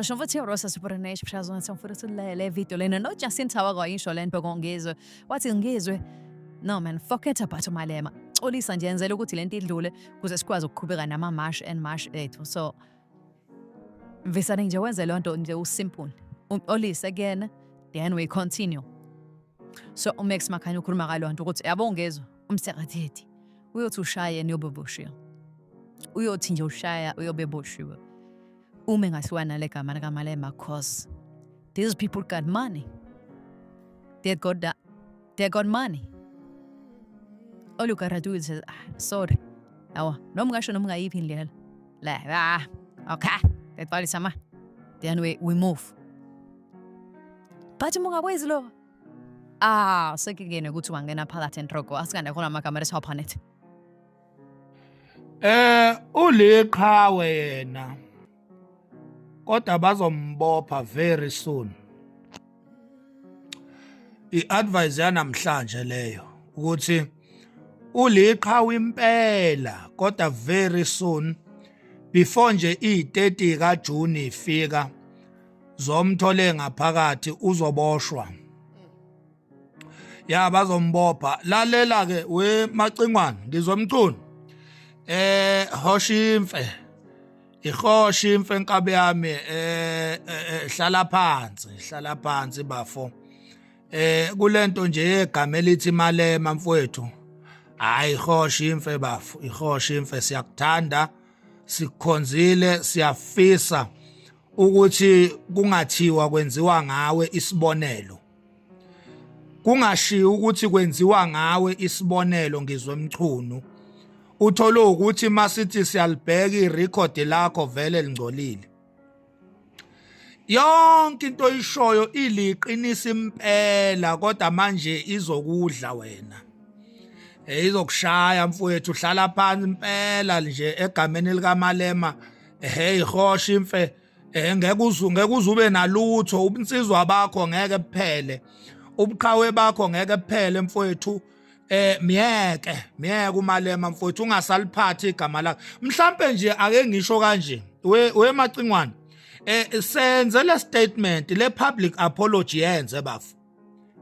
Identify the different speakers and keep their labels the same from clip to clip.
Speaker 1: Shon fa tiro sa supernesh pshazon son furutu le vito le no jacinta wa isho le mpokongezwe wathi ngizwe no man forget about malema xolisa nje yenzela ukuthi lento idlule kuze sikwazi ukuqhubeka nama march and march ethu so visane nje wenze lonto nje usimple olisa again then we continue so uMax Makhanya ukhuluma kalonto ukuthi yabo ngezwe umsekathethi uyothi ushaya niyobeboshiwe uyothi nje ushaya uyobeboshiwe ume ngasiwa nale gama likamalema cause these people got money they got money all you gotta do is say sorry awa noma ngasho noma ngayiphi indlela la okay that bali sama then we move but mungakwenzi lo sekingene ukuthi wangena phakathi entroko asikande khona amagama lesawuphanethi
Speaker 2: uliqhawe yena kodwa bazombopha very soon. I-advice yanamhlanje leyo ukuthi uliqhawe impela kodwa very soon before nje i-30 kaJuni ifika zomthole ngaphakathi uzoboshwa. Ya bazombopha lalela ke we Macingwane ngizomcuna hoshimfe ihoshiimfe enkabe yami hlala phansi bafo kulento nje egama elithi Malema mfowethu hayi ihoshiimfe bafo ihoshiimfe siyakuthanda sikukhonzile siyafisa ukuthi kungathiwa kwenziwa ngawe isibonelo kungashiya ukuthi kwenziwa ngawe isibonelo ngizwe emchunu uthole ukuthi masithi siyalibheka irecord lakho vele lingcolile yonke into ishoyo iliqinisa impela kodwa manje izokudla wena izokushaya mfowethu uhlala phansi impela nje egameni likaMalema ihosha imfe ngeke uzube nalutho ubunsizwa bakho ngeke kuphele ubuqhawe bakho ngeke kuphele mfowethu miyeke uMalema mfowethu ungasaliphathi igama lakhe mhlambe nje ake ngisho kanje we Macingwane senze le statement le public apology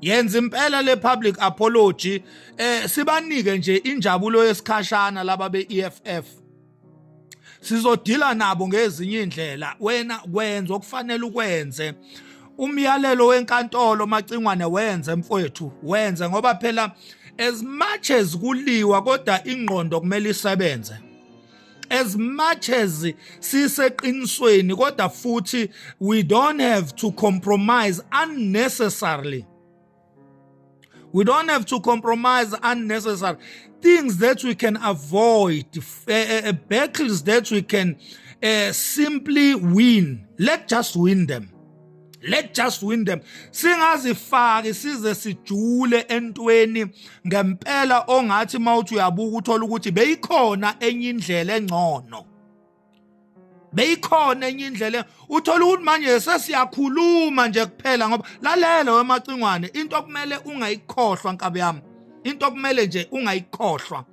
Speaker 2: yenze impela le public apology sibanike nje injabulo yesikhashana laba beEFF sizodila nabo ngezinye indlela wena kwenza okufanele ukwenze umyalelo wenkantolo Macingwane wenze mfowethu wenze ngoba phela as much as kuliwa kodwa ingqondo kumele isebenze as much as siseqinisweni kodwa futhi we don't have to compromise unnecessarily things that we can avoid battles that we can simply win let's just win them singazifaki size sijule entweni ngempela ongathi mawuthi uyabuka uthola ukuthi beyikhona enye indlela engcono uthola ukuthi manje sesiyakhuluma nje kuphela ngoba lalela weMacingwane into okumele ungayikhohlwa nkabe yami into okumele nje ungayikhohlwa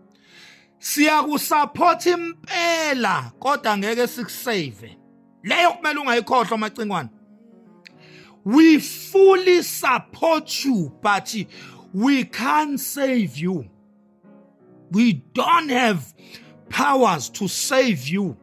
Speaker 2: siyakusupport impela kodwa ngeke sikusave leyo kumele ungayikhohlwa Macingwane. We fully support you, but we can't save you. We don't have powers to save you.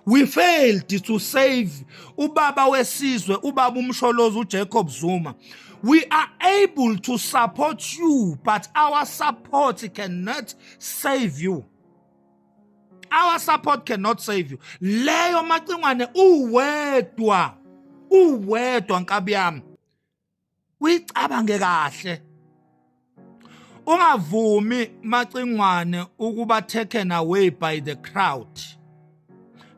Speaker 2: We failed to save ubaba wesizwe, ubaba umsholozi uJacob Zuma. We are able to support you, but our support cannot save you. Our support cannot save you. Leyo Macingwane uwedwa nkabi yami uyicabange kahle ungavumi Macingwane ukuba taken away by the crowd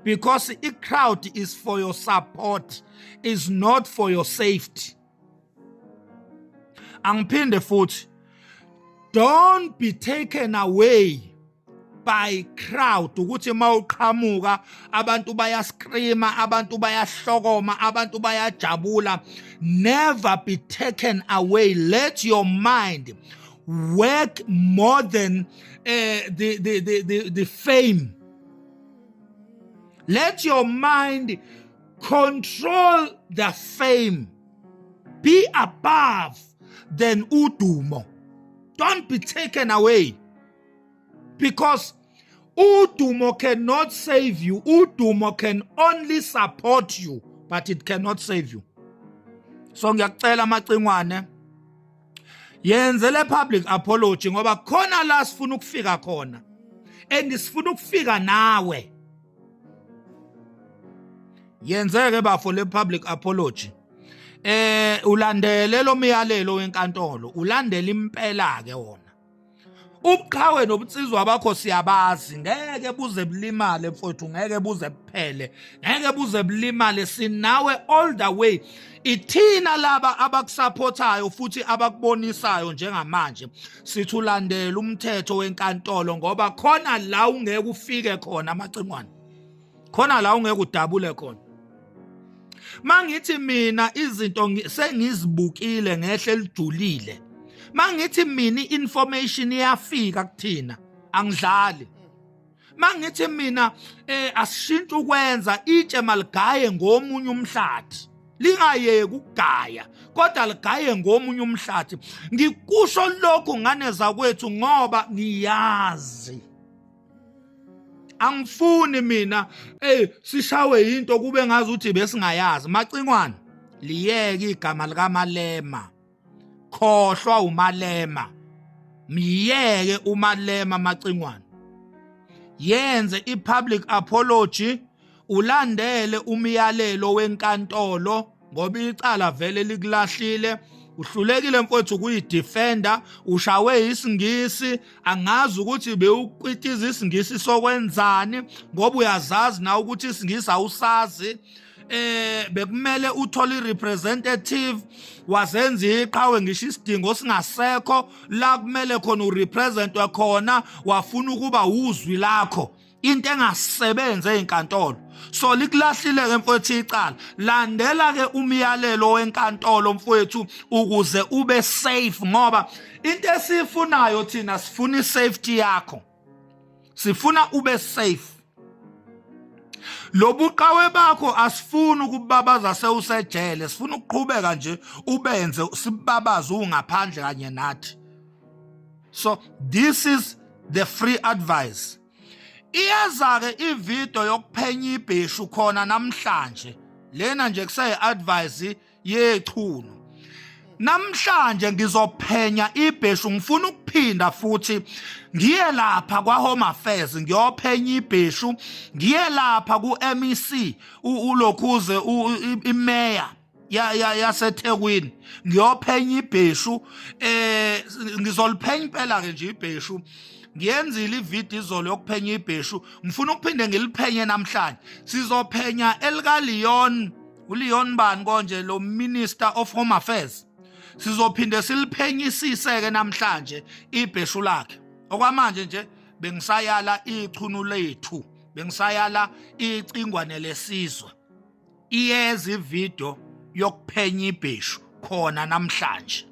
Speaker 2: because the crowd is for your support is not for your safety angiphinde futhi don't be taken away by crowd ukuthi mawuqhamuka abantu bayascreama abantu bayahlokoma abantu bayajabula never be taken away let your mind work more than the fame let your mind control the fame, be above than udumo. Don't be taken away, because udumo cannot save you. Udumo can only support you, but it cannot save you. So ngiyacela macingwane, yenzele public apology ngoba khona la sifuna ukufika khona, and sifuna ukufika nawe. Yenzeke bafo le public apology. Ulandele lo miyalelo wenkantolo, ulandele impela ke wona. Ubuqhawe nobutsizwa bakho siyabazi, ngeke buze bulimale mfowethu, ngeke buze buphele, ngeke buze bulimale, sinawe all the way. Ithina laba abakusupportayo futhi abakubonisayo njengamanje, sithi ulandele umthetho wenkantolo ngoba khona la ungeke ufike khona macingwane, khona la ungeke udabule khona. Mangithi mina izinto sengizibukile ngehle lijulile, mangithi mina information iyafika kuthina, angidlali. Mangithi mina asishintshe ukwenza itshe maligaye ngomunye umhlathi, lingayeki ukugaya kodwa ligaye ngomunye umhlathi. Ngikusho lokhu ngane zakwethu ngoba ngiyazi. Angifuni mina sishawe into kube ngazi ukuthi besingayazi. Macingwane, liyeke igama lika Malema, khohlwa uMalema, miyeke uMalema macingwane. Yenze i-public apology, ulandele umyalelo wenkantolo ngoba icala vele likulahlile. Uhlulekile mfowethu kuyidefender, ushawe isingisi, angazi ukuthi bewuqitiza isingisi sokwenzani ngoba uyazazi na ukuthi isingisi awusazi. Bekumele uthole representative, wazenza iqhawe ngisho isidingo singasekho la kumele khona urepresentwe khona, wafuna ukuba uzwi lakho, into engasebenzi ezinkantolo. So likulahlile ke mfowethu icala, landela ke umyalelo wenkantolo mfowethu ukuze ube safe, ngoba into esifunayo thina sifuna isafety yakho, sifuna ube safe. Lobuqhawe bakho asifuni ukubabaza sewusejele, sifuna ukuqhubeka nje ubenze sibabaza ungaphandle kanye nathi. So this is the free advice. Iyeza-ke ivideo yokuphenya ibheshu khona namhlanje, lena nje kusayi advice yechunu. Namhlanje ngizophenya ibheshu, ngifuna ukuphinda futhi ngiye lapha kwa Home Affairs ngiyophenya ibheshu, ngiye lapha ku MEC ulokhuze imeya yaseThekwini ngiyophenya ibheshu. Ngizoliphenya impela ke nje ibheshu, ngiyenzile ivideo izolo yokuphenya ibheshu, ngifuna ukuphinde ngiliphenye namhlanje. Sizophenya elika Leon, uLeon bani konje, lo Minister of Home Affairs. Sizophinde siliphenyisise ke namhlanje ibheshu lakhe. Okwamanje nje bengisayala ichunu lethu, bengisayala icingwane lesizwe. Iyeza ivideo yokuphenya ibheshu khona namhlanje.